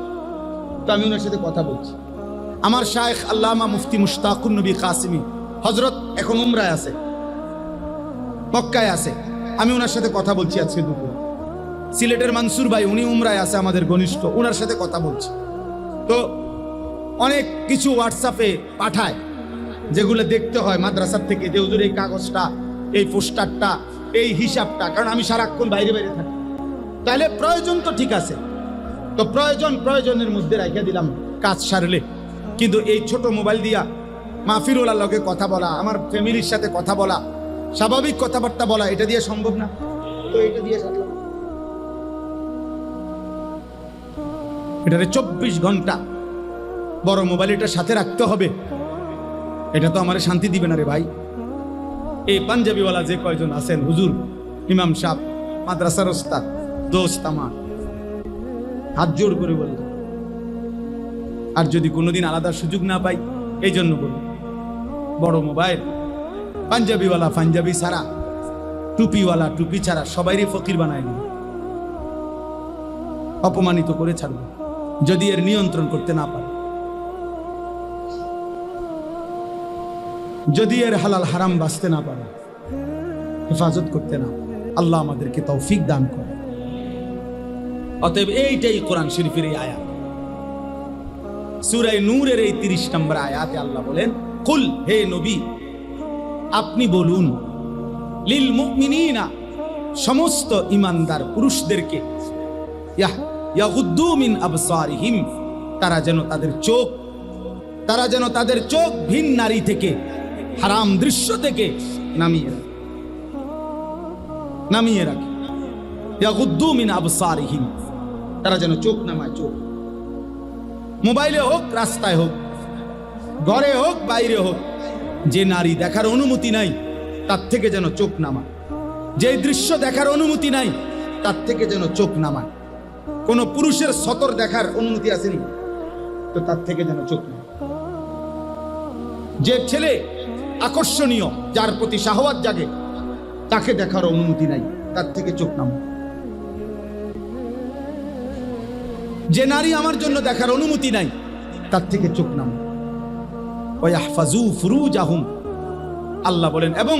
Speaker 1: তো আমি ওনার সাথে কথা বলছি। আমার শায়েখ আল্লামা মুফতি মুশতাকুন নবী কাসিমি হজরত এখন উমরায় আছে, মক্কায় আছে, আমি ওনার সাথে কথা বলছি আজকে দুপুর। সিলেটের মানসুর ভাই, উনি উমরায় আছে, আমাদের ঘনিষ্ঠ, ওনার সাথে কথা বলছি। তো অনেক কিছু হোয়াটসঅ্যাপে পাঠায় যেগুলো দেখতে হয় মাদ্রাসার থেকে, যে হুজুর এই কাগজটা, এই পোস্টারটা, এই হিসাবটা, কারণ আমি সারাক্ষণ বাইরে বাইরে থাকি। তাহলে প্রয়োজন তো ঠিক আছে, তো প্রয়োজনের মধ্যে রাখিয়া দিলাম কাজ সারলে। কিন্তু এই ছোট মোবাইল দিয়া মাহফিলুল্লাহর লগে কথা বলা, আমার ফ্যামিলির সাথে কথা বলা, স্বাভাবিক কথাবার্তা বলা, এটা দিয়ে সম্ভব না। তো এটা দিয়ে সারলাম, এটারে 24 ঘন্টা বড় মোবাইল এটা সাথে রাখতে হবে, এটা তো আমার শান্তি দিবে না রে ভাই। এই পাঞ্জাবিওয়ালা যে কয়জন আছেন, হুজুর, ইমাম সাহেব, মাদ্রাসার ওস্তাদ, দোস্ত আমার, হাত জোর করে বলল, আর যদি কোনোদিন আলাদা সুযোগ না পাই, এই জন্য বলল বড় মোবাইল, পাঞ্জাবিওয়ালা পাঞ্জাবি ছাড়া, টুপিওয়ালা টুপি ছাড়া সবাইরই ফকির বানায় দিল, অপমানিত করে ছাড়বে যদি এর নিয়ন্ত্রণ করতে না পারে, যদি এর হালাল হারাম বাঁচতে না পারে, হেফাজত করতে না। আল্লাহ আমাদেরকে তৌফিক দান করে। অতএব এইটাই কোরআন শরীফের এই আয়াত। সূরা নূরের এই 30 নম্বর আয়াতে আল্লাহ বলেন, কুল, হে নবী আপনি বলুন, লিল মুমিনিনা, সমস্ত ঈমানদার পুরুষদেরকে, ইয়াগুদ্দু মিন আবসারিহিম, তারা যেন তাদের চোখ ভিন নারী থেকে, হারাম দৃশ্য থেকে নামিয়ে রাখে। ইয়াগুদ্দু মিন আবসারিহিম, তারা যেন চোখ নামায়। চোখ মোবাইলে হোক, রাস্তায় হোক, ঘরে হোক, বাইরে হোক, যে নারী দেখার অনুমতি নাই তার থেকে যেন চোখ নামায়। যে দৃশ্য দেখার অনুমতি নাই তার থেকে যেন চোখ নামায়। কোন পুরুষের সতর দেখার অনুমতি আসেনি তো তার থেকে যেন চোখ নামায়। যে ছেলে আকর্ষণীয়, যার প্রতি শাহওয়াত জাগে, তাকে দেখার অনুমতি নাই, তার থেকে চোখ নামায়। যে নারী আমার জন্য দেখার অনুমতি নাই তার থেকে চোখ নামায়। ওয়াহফাজু ফুরুজাহুম, আল্লাহ বলেন, এবং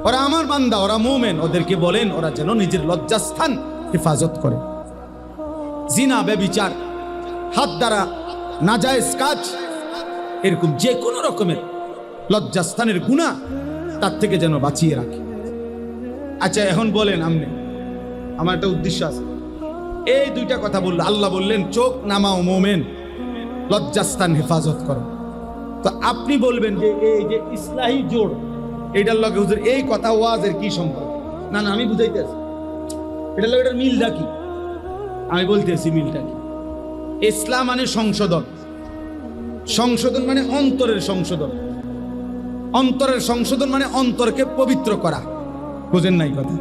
Speaker 1: ওরা আমার বান্দা, ওরা মুমিন, ওদেরকে বলেন ওরা যেন নিজের লজ্জাস্থান হেফাজত করে। জিনা, ব্যভিচার, হাত দ্বারা নাজায়েজ কাজ, এরকম যে কোনো রকমের লজ্জাস্থানের গুনাহ তার থেকে যেন বাঁচিয়ে রাখে। আচ্ছা এখন বলেন, আমার একটা উদ্দেশ্য আছে, এই দুইটা কথা বললো আল্লাহ, বললেন চোখ নামাও মুমিন, লজ্জাস্থান হেফাজত করো। তো আপনি বলবেন যে এই যে ইসলাহি জোড়, এটার লগে হুজুর এই কথা ওয়াজের কি সম্পর্ক? না আমি বুঝাইতেছি এটার লগে এটার মিলটা কি। আমি বলতেছি মিলটা কি। ইসলাম মানে সংশোধন, সংশোধন মানে অন্তরের সংশোধন, অন্তরের সংশোধন মানে অন্তরকে পবিত্র করা। বুঝেন নাই কথা?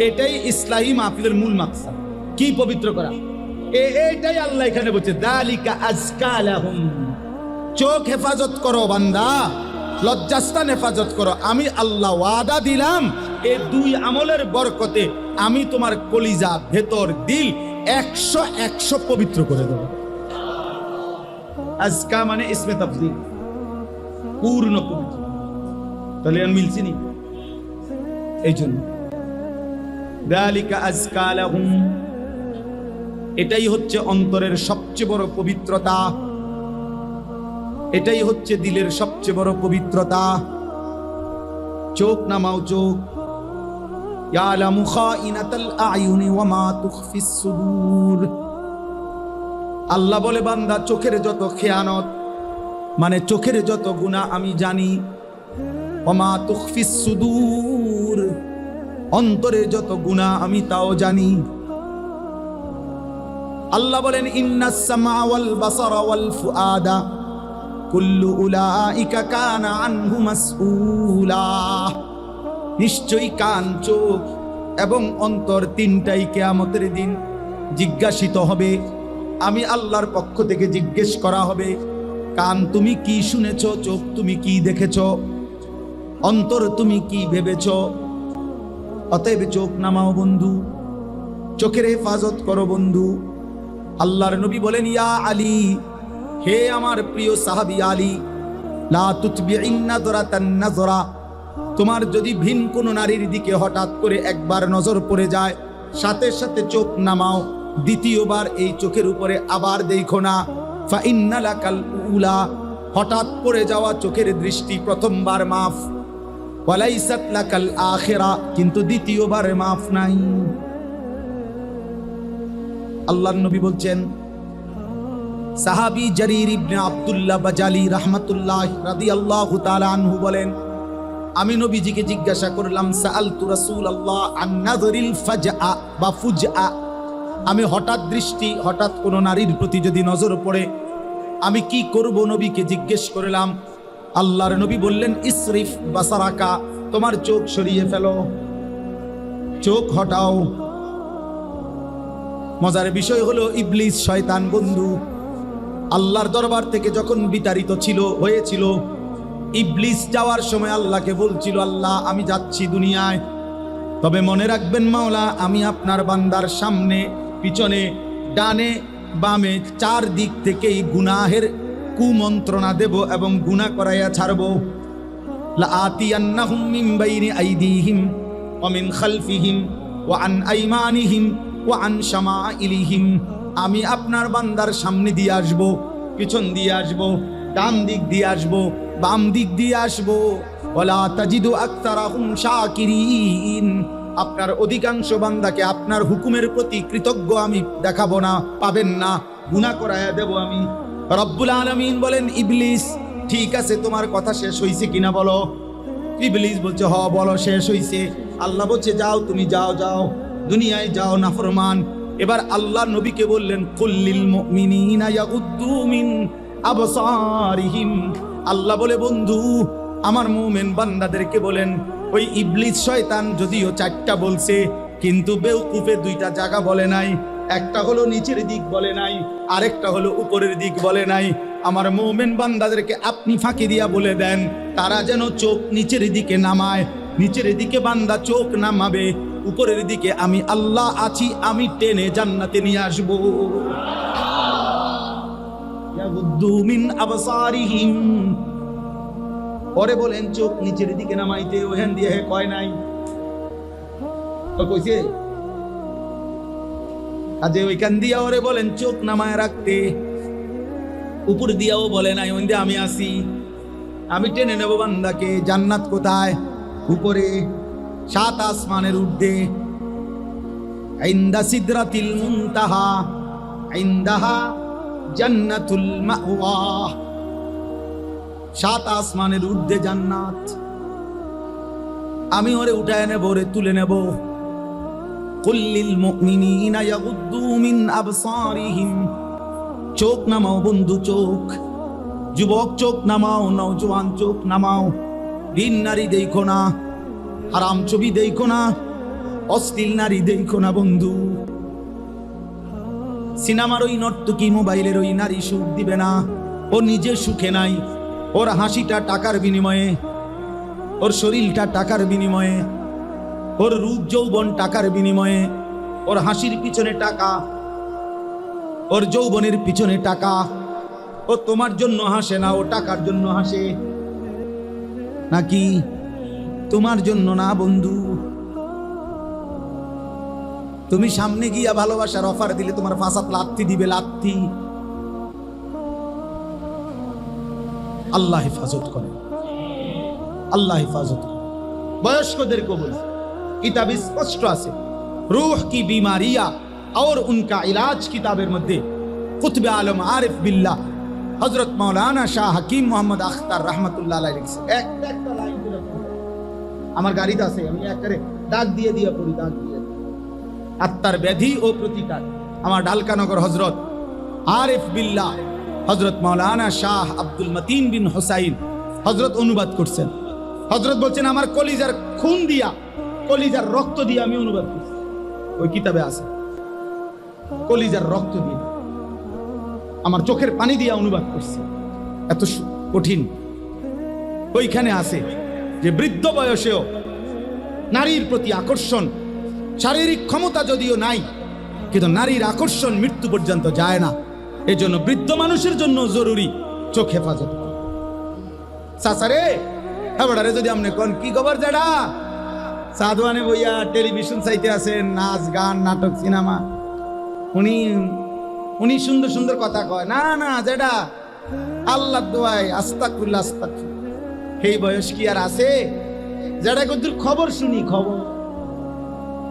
Speaker 1: এটাই ইসলাহি মাহফিলের মূল মাকসাদ। কি পবিত্র করা? এইটাই আল্লাহ এখানে বলছে, যালিকা আজকা লাহুম, চোখ হেফাজত করো বান্দা, লজ্জাস্থান হেফাজত করো। আমি আল্লাহ ওয়াদা দিলাম এই দুই আমলের বরকতে আমি তোমার কলিজা, ভেতর, দিল 100 পবিত্র করে দেব। আজকা মানে ইসমে তাফদীল, পূর্ণ পবিত্র। তাহলে আর মিলছি নি? এই জন্য যালিকা আজকা লাহুম, এটাই হচ্ছে অন্তরের সবচেয়ে বড় পবিত্রতা, এটাই হচ্ছে দিলের সবচেয়ে বড় পবিত্রতা। চোখ নামাও, চোখ। ইয়ালামু খাইনাতাল আয়ুনি ওয়া মা তুখফিস সুদূর, আল্লাহ বলে বান্দা চোখের যত খেয়ানত, মানে চোখের যত গুনাহ আমি জানি। ওয়া মা তুখফিস সুদূর, অন্তরের যত গুনাহ আমি তাও জানি। আল্লাহ বলেন, ইন্নাস সামা ওয়াল বাসারা ওয়াল ফুআদা কুল্লু উলাইকা কানা আনহু মাসউলা, নিশ্চয়ই কান, চোখ এবং অন্তর তিনটাই কিয়ামতের দিন জিজ্ঞাসিত হবে। আমি আল্লাহর পক্ষ থেকে জিজ্ঞেস করা হবে, কান তুমি কি শুনেছ, চোখ তুমি কি দেখেছ, অন্তর তুমি কি ভেবেছ। অতএব চোখ নামাও বন্ধু, চোখের হেফাজত করো বন্ধু। আল্লাহর নবী বলেন, ইয়া আলী, হে আমার প্রিয় সাহাবী আলী, লা তুতবিইন নাযরাতান নাযরা, তোমার যদি ভিন কোন নারীর দিকে হঠাৎ করে একবার নজর পড়ে যায়, সাথে সাথে চোখ নামাও, দ্বিতীয়বার এই চোখের উপরে আবার দেখো না। ফা ইন্না লাকাল উলা, হঠাৎ পড়ে যাওয়া চোখের দৃষ্টি প্রথমবার মাফ, ওয়ালাইসাত লাকাল আখিরা, কিন্তু দ্বিতীয়বার মাফ নাই। আল্লাহর নবী বলছেন, সাহাবী জারির ইবনে আব্দুল্লাহ বাজালি রাহমাতুল্লাহ রাদিয়াল্লাহু তাআলা আনহু বলেন, আমি নবীজিকে জিজ্ঞাসা করলাম, সাআলতু রাসূলুল্লাহ আন নাযরিল ফাজআ বা ফুজআ, আমি হঠাৎ দৃষ্টি, হঠাৎ কোন নারীর প্রতি যদি নজর পড়ে আমি কি করব, নবীকে জিজ্ঞেস করলাম। আল্লাহর নবী বললেন, ইসরিফ বাসারাকা, তোমার চোখ সরিয়ে ফেলো, চোখ হটাও। মজার বিষয় হলো, ইবলিস শয়তান বন্ধু আল্লাহর দরবার থেকে যখন বিতাড়িত হয়েছিল, ইবলিস যাওয়ার সময় আল্লাহকে বলছিল, আল্লাহ আমি যাচ্ছি দুনিয়ায়, তবে মনে রাখবেন মাওলা, আমি আপনার বান্দার সামনে, পিছনে, ডানে, বামে, চারদিক থেকেই গুনাহের কুমন্ত্রণা দেব এবং গুনাহ করাইয়া ছাড়ব। লা আতিয়ান্নাহুম মিন বাইনি আইদিহিম ওয়া মিন খালফিহিম ওয়া আন আইমানিহিম ওয়া আন শামাইলিহিম, আমি আপনার বান্দার সামনে দিয়ে আসব, পিছন দিয়ে আসবো, ডান দিক দিয়ে আসবো, বাম দিক দিয়ে আসবো। ওয়ালা তাজিদু আকতারাহুম শাকিরিন, আপনার অধিকাংশ বান্দাকে আপনার হুকুমের প্রতি কৃতজ্ঞ আমি দেখাবো না, পাবেন না, গুনাহ করায়া দেব আমি। রব্বুল আলামিন বলেন, ইবলিস ঠিক আছে, তোমার কথা শেষ হইছে কিনা বলো। ইবলিস বলছে, হ বলো শেষ হইছে। আল্লাহ বলছে, যাও তুমি যাও, যাও দুনিয়ায় যাও নাফরমান। এবার আল্লাহ নবীকে বললেন, কুল্লিল মুমিনিনা ইয়াগুদ্দু মিন আবসারিহিম। আল্লাহ বলে, বন্ধু আমার মুমিন বান্দাদেরকে বলেন, ওই ইবলিস শয়তান যদিও 4টা বলছে, কিন্তু বেওকুফে 2টা জায়গা বলে নাই। একটা হলো নিচের দিক বলে নাই, আরেকটা হলো উপরের দিক বলে নাই। আমার মুমিন বান্দাদেরকে আপনি ফাঁকি দিয়া বলে দেন, তারা যেন চোখ নিচের দিকে নামায়। নিচের দিকে বান্দা চোখ নামাবে, উপরের দিকে আমি আল্লাহ আছি, আমি টেনে জান্নাতে নিয়ে আসবো। ইয়াগুদ্দু মিন আবসারিহিম, পরে বলেন চোখ নিচের দিকে নামাইতে, ওখান দিয়ে কয় নাই, কইছে আজে ওইখান দিয়া ওরে বলেন চোখ নামায় রাখতে, উপর দিয়াও বলে নাই, ওই দিয়ে আমি আসি, আমি টেনে নেব বান্দাকে। জান্নাত কোথায়? উপরে, 7 আসমানের ঊর্ধ্বে। ইনদা সিদরাতিল মুনতাহা ইনদাহা জান্নাতুল মাওয়া, 7 আসমানের ঊর্ধ্বে জান্নাত। আমি ওরে উঠায় নেব, ওরে তুলে নেব। কুল্লিল মুমিনিনা ইয়াগুদ্দু মিন আবসারিহিম, চোখ নামাও বন্ধু, চোখ। যুবক চোখ নামাও, নওজোয়ান চোখ নামাও। দিন নারী দেখো না, হারাম ছবি দেখো না, অশ্লীল নারী দেখো না বন্ধু। সিনেমার ওই নর্তকী, মোবাইলের ওই নারী সুখ দিবে না। ও নিজে সুখে নাই, ওর হাসিটা টাকার বিনিময়ে, ওর শরীরটা টাকার বিনিময়ে, ওর রূপ যৌবন টাকার বিনিময়ে। ওর হাসির পিছনে টাকা, ওর যৌবনের পিছনে টাকা। ও তোমার জন্য হাসে না, ও টাকার জন্য হাসে। নাকি তোমার জন্য না বন্ধু। তুমি সামনে গিয়া ভালোবাসার অফার দিলে তোমার ফাঁসাত লাথি দিবে, লাথি। আল্লাহ হেফাজত করে, আল্লাহ হেফাজত করে। বয়স্কদেরকে বলছে, কিতাবে স্পষ্ট আছে, রূহ কি বিমারিয়া और उनका इलाज किताबेर मध्य कुतुब आलम आरिफ बिल्लाह हजरत मौलाना शाह हकीम मोहम्मद अख्तर रहमतुल्लाह अलैहि लिखছে। একটা লাইন বলে আমার গাড়িতে আছে, আমি একবারে দাগ দিয়ে দিয়ে পড়ি, দাগ দিয়ে। আত্মার ব্যাধি ও প্রতিকার, আমার ঢালকানগর হযরত আরিফ বিল্লাহ হযরত মৌলানা শাহ আব্দুল মতিন বিন হুসাইন হযরত অনুবাদ করছেন। হযরত বলছেন, আমার কলিজার খুন দিয়া, কলিজার রক্ত দিয়ে আমি অনুবাদ করছি। ওই কিতাবে আছে, কলিজার রক্ত দিয়ে, আমার চোখের পানি দিয়ে অনুবাদ করছি। এত কঠিন। ওইখানে আছে যে বৃদ্ধ বয়সেও নারীর প্রতি আকর্ষণ, শারীরিক ক্ষমতা যদিও নাই, কিন্তু নারীর আকর্ষণ মৃত্যু পর্যন্ত যায় না। এজন্য বৃদ্ধ মানুষের জন্য জরুরি চোখ হেফাজত। সাসারে হেবারে যদি আপনি কোন কি খবর যারা সাধুয়ানে বইয়া টেলিভিশন চাইতে আছেন, নাচ গান নাটক সিনেমা, উনি সুন্দর সুন্দর কথা কয় না, না যেটা আল্লাহ দোয়ায় আস্তাগফিরুল্লাহ আস্তাগফিরুল্লাহ। এই বয়স কি আর আছে? যেটা কদ্দুর খবর শুনি, খবর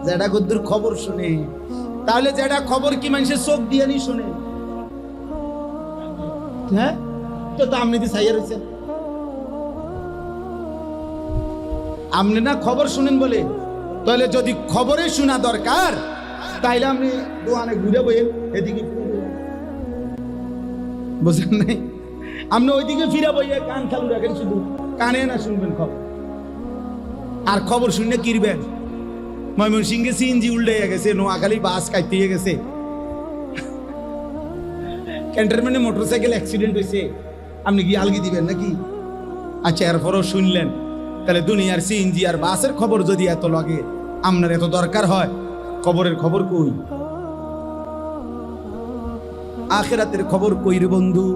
Speaker 1: যেটা কদ্দুর খবর শুনে, তাহলে যেটা খবর কি মানুষের চোখ দিয়ে নি শুনে? হ্যাঁ, তো আপনি দি চাইয়া রয়েছেন, আপনি না খবর শুনেন বলে। তাহলে যদি খবরে শোনা দরকার, তাইলে আপনি দোকানে ঘুরে বইয়েন, এদিকে বুঝেন নাই? আপনি ওইদিকে ফিরে বইয়ে কান চালু রাখেন, শুধু কানে না শুনবেন খবর। আর খবর শুনে কিরবেন? ময়মনসিংহে সিএনজি উল্টে গেছে, নোয়াখালী বাস কাটতে গেছে, ক্যান্টনমেন্টে মোটরসাইকেল অ্যাক্সিডেন্ট হয়েছে, আপনি কি আলগি দিবেন নাকি? আচ্ছা, এরপরও শুনলেন। তাহলে দুনিয়ার সিএনজি আর বাসের খবর যদি এত লাগে, আপনার এত দরকার হয়, কবরের খবর কই? আখিরাতের খবর কই রে বন্ধু?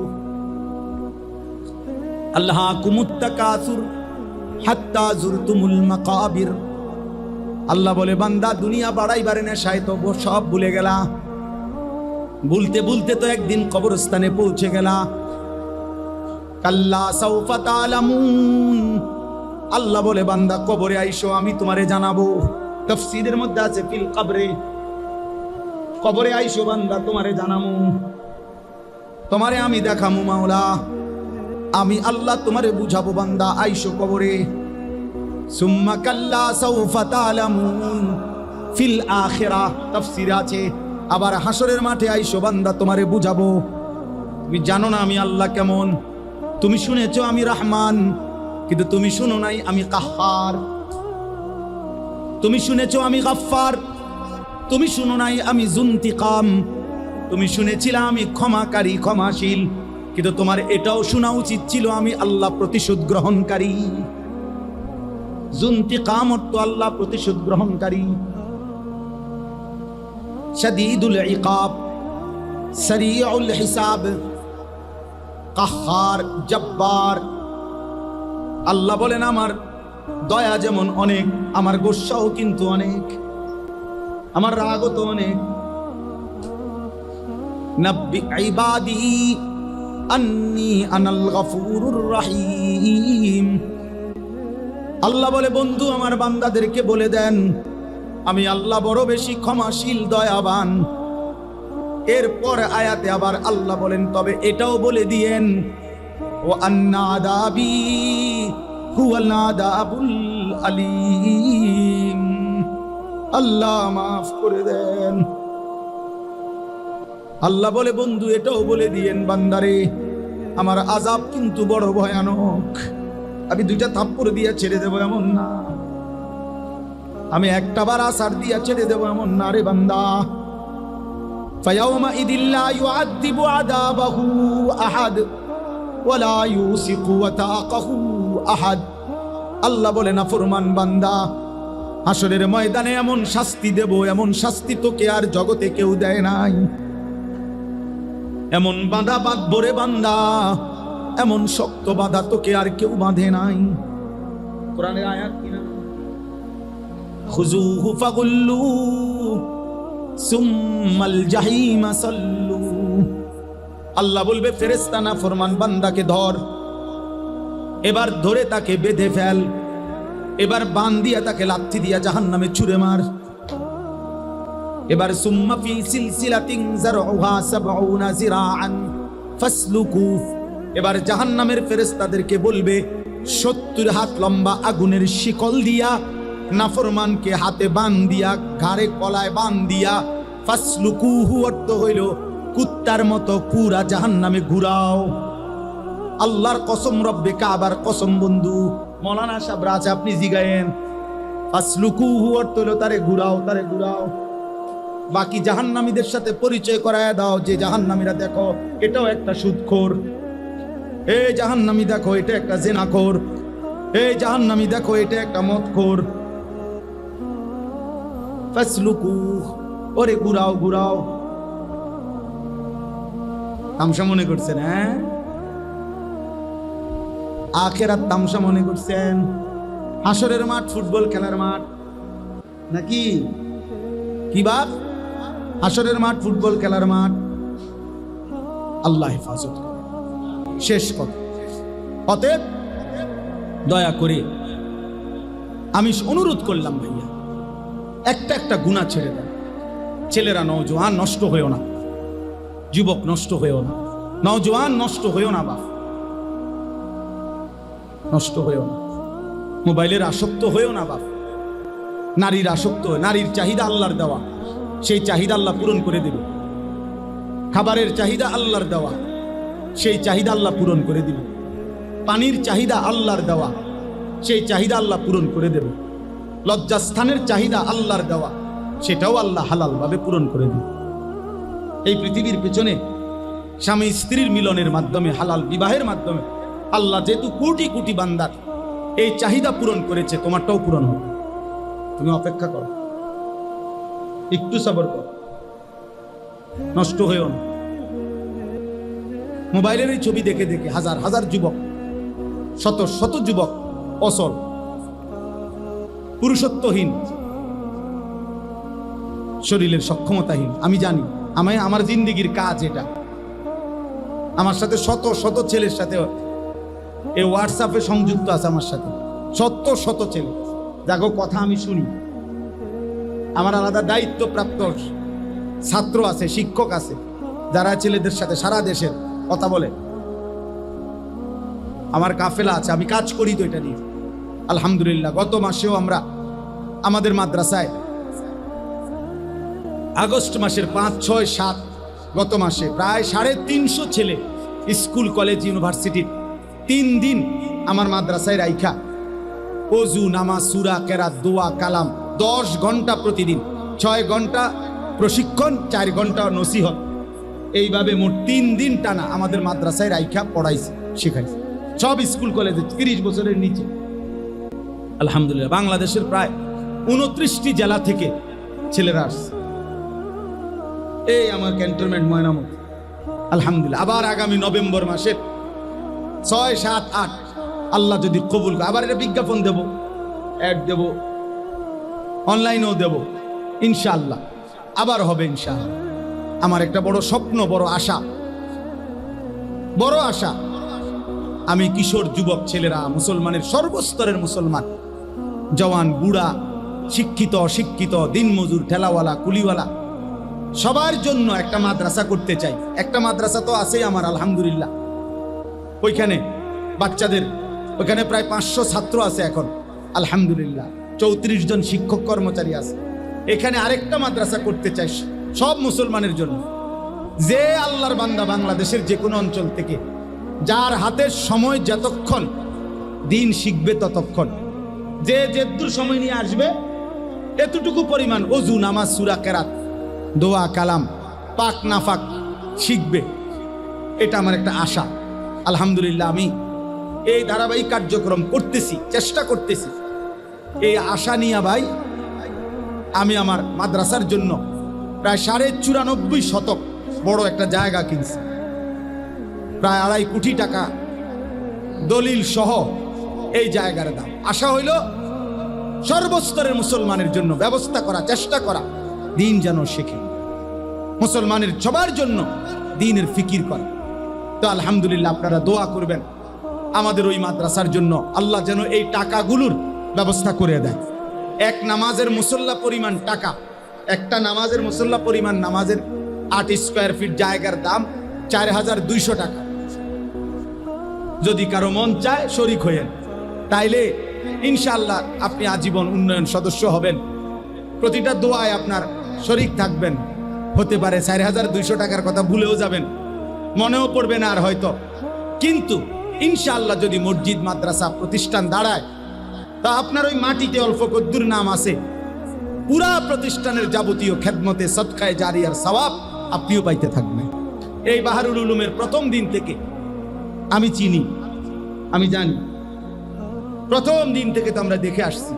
Speaker 1: আল্লাহ কুমুত্তাকাসুর হাত্তা জুরতুমুল মাকাবির। আল্লাহ বলে, বান্দা দুনিয়া বাড়াইবারে নেশায় তো সব ভুলে গেলা। ভুলতে ভুলতে তো একদিন কবরস্থানে পৌঁছে গেলা। কাল্লা সাউফা তা'লামুন, আল্লাহ বলে বান্দা কবরে আইসো, আমি তোমারে জানাবো। তাফসীরের মধ্যে আছে ফিল কবরে, কবরে আইসো বান্দা তোমারে জানামু, তোমারে আমি দেখামু মাওলা, আমি আল্লাহ তোমারে বুঝাবো বান্দা, আইসো কবরে। সুম্মা কাল্লা সাউফা তা'লামুন ফিল আখিরাহ, তাফসীর আছে আবার হাসরের মাঠে আইসো বান্দা তোমারে বুঝাবো। তুমি জানো না আমি আল্লাহ কেমন, তুমি শুনেছো আমি রহমান, কিন্তু তুমি শুনো নাই আমি কাহ্হার। তুমি শুনেছো আমি গাফফার, তুমি শুনো নাই আমি যুনতিকাম। তুমি শুনেছিলে আমি ক্ষমাকারী, ক্ষমাশীল, কিন্তু তোমার এটাও শোনা উচিত ছিল আমি আল্লাহ প্রতিশোধ গ্রহণকারী। যুনতিকাম অর্থ আল্লাহ প্রতিশোধ গ্রহণকারী। শাদীদুল ইকাব, সারিউল হিসাব, কাহ্হার, জব্বার। আল্লাহ বলেন আমার দয়া যেমন অনেক, আমার গোস্বাও কিন্তু অনেক, আমার রাগও তো অনেক। নাব্বি ইবাদি আন্নী আনাল গফুরুর রহিম। আল্লাহ বলে বন্ধু আমার বান্দাদেরকে বলে দেন আমি আল্লাহ বড় বেশি ক্ষমাশীল, দয়াবান। এরপর আয়াতে আবার আল্লাহ বলেন তবে এটাও বলে দিয়েন ও আন্না আযাবি হুয়াল আযাবুল আলীম। আল্লাহ মাফ করে দেন। আল্লাহ বলে বন্ধু এটাও বলে দিয়েন বান্দারে আমার আযাব কিন্তু বড় ভয়ানক। আমি দুইটা থাপ্পড় দিয়া ছেড়ে দেব এমন না, আমি একটা বার আসার দিয়া ছেড়ে দেব এমন না রে বান্দা। ফায়াউমা ইদিল্লা ইউআযিবু আযাবাহু আহাদ ওয়ালা ইউসিকু ওয়াতাকাহু আহাদ। আল্লাহ বলে না ফরমান বান্দা হাসরের ময়দানে এমন শাস্তি দেব, এমন শাস্তি তোকে আর জগতে কেউ দেয় নাই। এমন বাঁধা বাঁধবো রে বান্দা, এমন শক্ত বাঁধা তোকে আর কেউ বাঁধে নাই। কোরআনের আয়াত কিনা খুযুহু ফাগুল্লু সুম্মাল জাহিমা সাল্লু। আল্লাহ বলবে ফেরেশতা না ফরমান বান্দাকে ধর, এবার ধরে তাকে বেঁধে ফেল, এবার বান দিয়া তাকে লাথি দিয়া জাহান্নামে ছুঁড়ে মার। এবার সুম্মা ফি সিলসিলাতিন যারউহা ৭০ যিরাআন ফাসলুকু। এবার জাহান্নামের ফেরেশতাদেরকে বলবে ৭০ হাত লম্বা আগুনের শিকল দিয়া নাফরমানকে হাতে বান দিয়া, ঘাড়ে কলায় বান দিয়া, ফাসলুকুহু অর্থ হইল কুত্তার মতো পুরা জাহান্নামে ঘুরাও। আল্লাহর কসম, রব্বে কাবার কসম বন্ধু, মৌলানা সাহেব রাজা আপনি জিগায়েন। ফাসলুকুহু অর্থ হইল তারে ঘুরাও, তারে ঘুরাও। বাকি জাহান্নামীদের সাথে পরিচয় করায় দাও যে জাহান্নামীরা দেখো এটাও একটা সুদখোর, এই জাহান্নামী দেখো এটা একটা জেনাখোর, এই জাহান্নামী দেখো এটা একটা মদখোর। ফাসলুকু, ওরে ঘুরাও ঘুরাও। তামসা মনে করছেন? হ্যাঁ, আখিরাত তামসা মনে করছেন? হাসরের মাঠ ফুটবল খেলার মাঠ নাকি? কি বাপ? হাসরের মাঠ ফুটবল খেলার মাঠ। আল্লাহ হেফাজত করে। শেষ কথা, অতএব দয়া করে আমি অনুরোধ করলাম ভাইয়া একটা একটা গুনাহ ছেড়ে দেন। ছেলেরা নওজোয়ান নষ্ট হয়েও না, যুবক নষ্ট হয়েও না, নওজোয়ান নষ্ট হয়েও না, বাপ নষ্ট হয়েও না, মোবাইলের আসক্ত হয়েও না, বাপ নারীর আসক্ত, নারীর চাহিদা আল্লাহর দেওয়া, সেই চাহিদা আল্লাহ পূরণ করে দেবে। খাবারের চাহিদা আল্লাহর দেওয়া, সেই চাহিদা আল্লাহ পূরণ করে দিবে। পানির চাহিদা আল্লাহর দেওয়া, সেই চাহিদা আল্লাহ পূরণ করে দেবে। লজ্জাস্থানের চাহিদা আল্লাহর দেওয়া, সেটাও আল্লাহ হালাল ভাবে পূরণ করে দিবে। এই পৃথিবীর পেছনে স্বামী স্ত্রীর মিলনের মাধ্যমে, হালাল বিবাহের মাধ্যমে আল্লাহ যেহেতু কোটি কোটি বান্দার এই চাহিদা পূরণ করেছে, তোমারটাও পূরণ হবে। তুমি অপেক্ষা করো, একটু সবর করো, নষ্ট হয়েও না। মোবাইলের এই ছবি দেখে দেখে হাজার হাজার যুবক, শত শত যুবক অসল, পুরুষত্বহীন, শরীরের সক্ষমতাহীন। আমি জানি, আমার জিন্দিগির কাজ এটা। আমার সাথে শত শত ছেলের সাথে এই হোয়াটসঅ্যাপে সংযুক্ত আছে আমার সাথে, শত শত ছেলে, যাগো কথা আমি শুনি। আমার আলাদা দায়িত্বপ্রাপ্ত ছাত্র আছে, শিক্ষক আছে, যারা ছেলেদের সাথে সারা দেশের কথা বলে। আমার কাফেলা আছে, আমি কাজ করি তো এটা নিয়ে আলহামদুলিল্লাহ। গত মাসেও আমরা আমাদের মাদ্রাসায় আগস্ট মাসের 5, 6, 7 গত মাসে প্রায় 350 ছেলে স্কুল কলেজ ইউনিভার্সিটির 3 দিন আমার মাদ্রাসায় রাইখা ওযু নামাজ সূরা কেরাত দোয়া কালাম 10 ঘন্টা প্রতিদিন, 6 ঘন্টা প্রশিক্ষণ, 4 ঘন্টা নসিহত, এইভাবে মোট 3 দিন টানা আমাদের মাদ্রাসায় রাইখা পড়াইছে, শেখাইছে। সব স্কুল কলেজে 30 বছরের নিচে আলহামদুলিল্লাহ। বাংলাদেশের প্রায় 29টি জেলা থেকে ছেলেরা আসছে। এই আমার ক্যান্টনমেন্ট ময়নামতি আলহামদুলিল্লাহ। আবার আগামী নভেম্বর মাসের 6, 7, 8 আল্লাহ যদি কবুল করে আবার এটা বিজ্ঞাপন দেব, অ্যাড দেব, অনলাইনেও দেব ইনশাআল্লাহ। আবার হবে ইনশাআল্লাহ। আমার একটা বড় স্বপ্ন, বড় আশা, বড় আশা, আমি কিশোর যুবক ছেলেরা, মুসলমানের সর্বস্তরের মুসলমান, জওয়ান বুড়া, শিক্ষিত অশিক্ষিত, দিনমজুর, ঠেলাওয়ালা, কুলিওয়ালা, সবার জন্য একটা মাদ্রাসা করতে চাই। একটা মাদ্রাসা তো আছেই আমার আলহামদুলিল্লাহ। ওইখানে বাচ্চাদের, ওইখানে প্রায় 500 ছাত্র আছে এখন আলহামদুলিল্লাহ, 34 জন শিক্ষক কর্মচারী আছে। এখানে আরেকটা মাদ্রাসা করতে চাই সব মুসলমানের জন্য। যে আল্লাহর বান্দা বাংলাদেশের যে কোনো অঞ্চল থেকে, যার হাতের সময় যতক্ষণ দিন শিখবে ততক্ষণ, যে যেদূর সময় নিয়ে আসবে এতটুকু পরিমাণ ওযু নামাজ সূরা কেরাত দোয়া কালাম পাক নাফাক শিখবে, এটা আমার একটা আশা আলহামদুলিল্লাহ। আমি এই ধারাবাহিক কার্যক্রম করতেছি, চেষ্টা করতেছি। এই আশা নিয়ে ভাই আমি আমার মাদ্রাসার জন্য প্রায় 94.5 শতক বড় একটা জায়গা কিনছি, প্রায় 2.5 কোটি টাকা দলিল সহ এই জায়গার দাম। আশা হইল সর্বস্তরের মুসলমানের জন্য ব্যবস্থা করা, চেষ্টা করা, দিন যেন শেখে, মুসলমানের সবার জন্য দিনের ফিকির করা। তো আলহামদুলিল্লাহ আপনারা দোয়া করবেন আমাদের ওই মাদ্রাসার জন্য, আল্লাহ যেন এই টাকাগুলোর ব্যবস্থা করে দেয়। এক নামাজের মুসল্লা পরিমাণ টাকা, একটা নামাজের মুসল্লা পরিমাণ নামাজের 8 স্কয়ার ফিট জায়গার দাম 4200 টাকা। যদি কারো মন চায় শরীক হয়েন, তাইলে ইনশাআল্লাহ আপনি আজীবন উন্নয়ন সদস্য হবেন, প্রতিটা দোয়ায় আপনার শরীক থাকবেন। হতে পারে 4200 টাকার কথা ভুলেও যাবেন, মনেও পড়বে না আর হয়তো, কিন্তু ইনশাআল্লাহ যদি মসজিদ মাদ্রাসা প্রতিষ্ঠান দাঁড়ায়, তা আপনার ওই মাটিতে অল্প কদ্দুর নাম আছে, পুরা প্রতিষ্ঠানের যাবতীয় খেদমতে সদকায়ে জারিয়ার সওয়াব আপনিও পাইতে থাকবেন। এই বাহারুল উলুমের প্রথম দিন থেকে আমি চিনি, আমি জানি, প্রথম দিন থেকে তো আমরা দেখে আসছি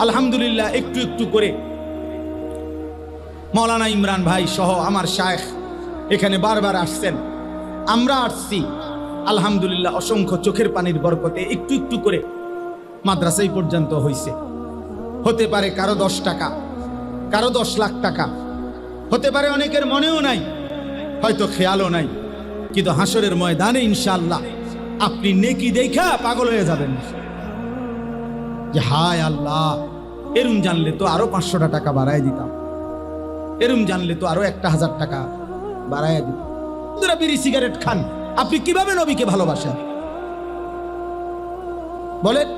Speaker 1: আলহামদুলিল্লাহ। একটু একটু করে মাওলানা ইমরান ভাই সহ আমার শায়েখ এখানে বারবার আসছেন, আমরা আসছি আলহামদুলিল্লাহ। অসংখ্য চোখের পানির বরকতে একটু একটু করে মাদ্রাসাই পর্যন্ত হইছে। হতে পারে কারো 10 টাকা, কারো 10 লাখ টাকা, হতে পারে অনেকের মনেও নাই, হয়তো খেয়ালও নাই, কিন্তু হাসরের ময়দানে ইনশাআল্লাহ আপনি নেকি দেখা পাগল হয়ে যাবেন যে হায় আল্লাহ, এরম জানলে তো আরো 500 টাকা বাড়ায় দিতাম, এরম জানলে তো আরো 1000 টাকা বাড়ায় দিতাম। যারা বিড়ি সিগারেট খান, আপনি কিভাবে নবীকে ভালোবাসেন বলেন?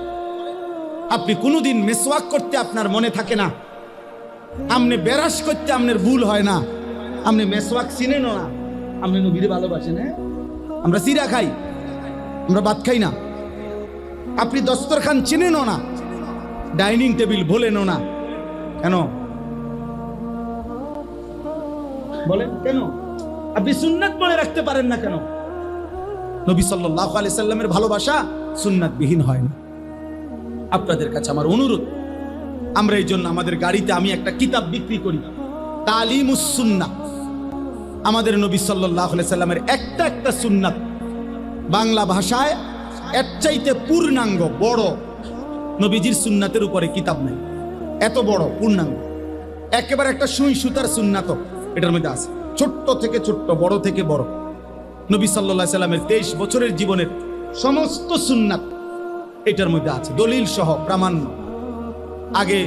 Speaker 1: আপনি কোনোদিন মেসওয়াক করতে আপনার মনে থাকে না, আপনি বেরাস করতে আপনার ভুল হয় না, আপনি মেসওয়াক চিনেন না, আপনি নবীরে ভালোবাসেন? হ্যাঁ, আমরা চিরা খাই, আমরা ভাত খাই না। আপনি দস্তরখান চিনেন না, ডাইনিং টেবিল ভোলেন না, কেন বলেন? কেন আপনি সুন্নাত মনে রাখতে পারেন না কেন? নবী সাল্লাল্লাহু আলাইহি সাল্লামের ভালোবাসা সুন্নাত বিহীন হয় না। আপনাদের কাছে আমার অনুরোধ, আমরা এই জন্য আমাদের গাড়িতে আমি একটা কিতাব বিক্রি করি, তালিমুস সুন্নাহ। আমাদের নবী সাল্লাল্লাহু আলাইহি সাল্লামের একটা একটা সুন্নাত বাংলা ভাষায় এর চাইতে পূর্ণাঙ্গ বড় নবীজির সুন্নাতের উপরে কিতাব নাই, এত বড় পূর্ণাঙ্গ, একেবারে একটা সুই সুতার সুন্নাত এটার মধ্যে আছে, ছোট্ট থেকে ছোট্ট, বড় থেকে বড়। নবী সাল্লাল্লাহু আলাইহি সাল্লামের 23 বছরের জীবনের সমস্ত সুন্নাত এটার মধ্যে আছে, দলিল সহ প্রামাণ্য। আগে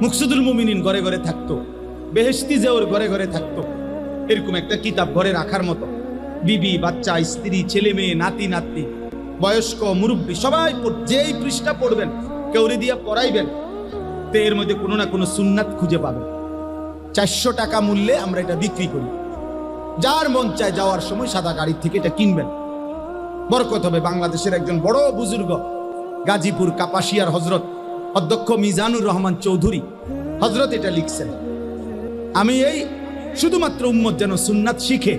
Speaker 1: মুকসুদুল মুমিনিন ঘরে ঘরে থাকতো, বেহেশতি জেওর ঘরে ঘরে থাকতো, এরকম একটা কিতাব ঘরে রাখার মতো। বিবি, বাচ্চা, স্ত্রী, ছেলে মেয়ে, নাতি নাতনি, বয়স্ক, মুরব্বী সবাই যেই পৃষ্ঠা পড়বেন, কেউরে দিয়া পড়াইবেন, তো এর মধ্যে কোনো না কোনো সুন্নাত খুঁজে পাবেন। 400 টাকা মূল্যে আমরা এটা বিক্রি করি। যার মন চায় যাওয়ার সময় সাদা গাড়ি থেকে এটা কিনবেন, বরকত হবে। বাংলাদেশের একজন বড় বুজুর্গ, গাজীপুর কাপাসিয়ার হজরত অধ্যক্ষ মিজানুর রহমান চৌধুরী হজরত এটা লিখছেন। আমি এই শুধুমাত্র উম্মত যেন সুন্নাত শিখে,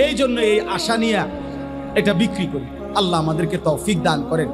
Speaker 1: এই জন্য এই আশা নিয়ে এটা বিক্রি করি। আল্লাহ আমাদেরকে তৌফিক দান করেন।